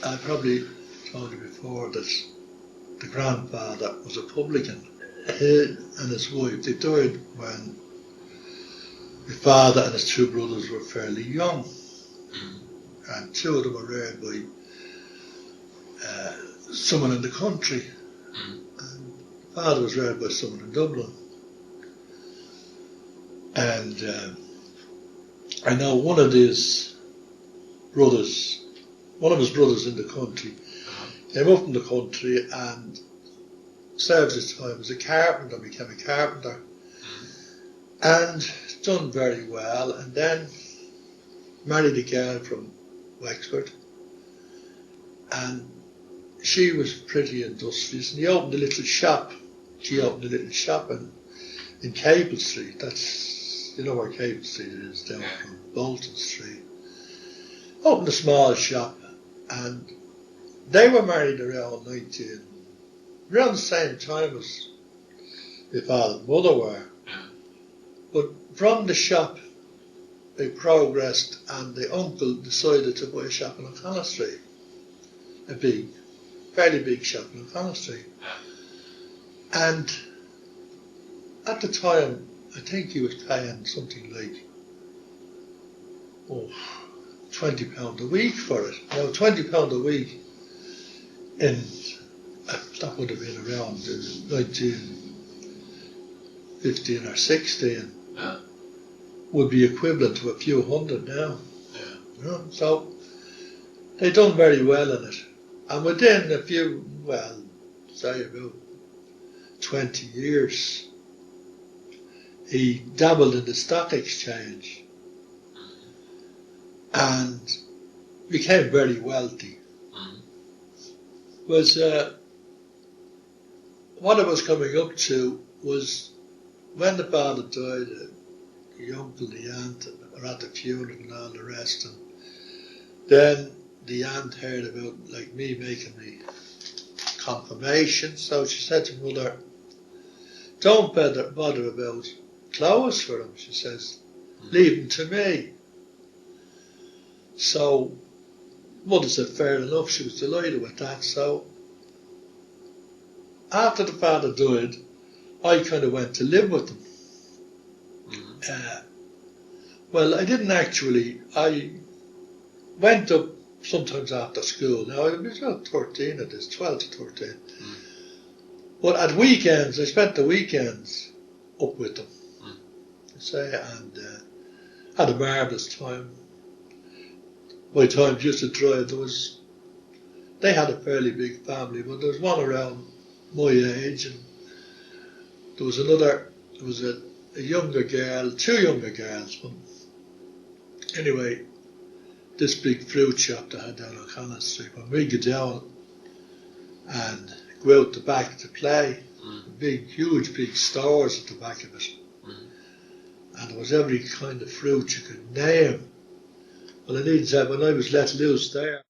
I probably told you before that the grandfather was a publican. He and his wife, they died when my father and his two brothers were fairly young. And two of them were reared by someone in the country. And the father was reared by someone in Dublin. And I know one of his brothers in the country, came up from the country and served his time as a carpenter, became a carpenter, and done very well, and then married a girl from Wexford, and she was pretty industrious, and he opened a little shop. She opened a little shop in Cable Street. That's, you know where Cable Street is, down from Bolton Street. Opened a small shop, and they were married around the same time as my father and mother were. But from the shop, they progressed, and the uncle decided to buy a shop on O'Connell Street. A fairly big shop on O'Connell Street. And at the time, I think he was paying something like £20 a week for it. Now, £20 a week that would have been around 1915 or 16, would be equivalent to a few hundred now. Yeah. You know? So they done very well in it. And within about 20 years, he dabbled in the stock exchange and became very wealthy. What I was coming up to was when the father died, the uncle, the aunt were at the funeral and all the rest, and then the aunt heard about me making the confirmation, so she said to mother, "Don't bother about clothes for him," she says, "leave him to me." So mother said fair enough, she was delighted with that. So after the father died, I kind of went to live with them. Well, I didn't actually. I went up sometimes after school. Now, I was about 13 at this, 12 to 13. But at weekends, I spent the weekends up with them, and had a marvellous time. My time used to drive. They had a fairly big family, but there was one around my age, and there was a younger girl, two younger girls. But anyway, this big fruit shop they had down on O'Connell Street, when we go down and go out the back to play, huge big stores at the back of it, and there was every kind of fruit you could name. Well, I need to say, when I was let loose there,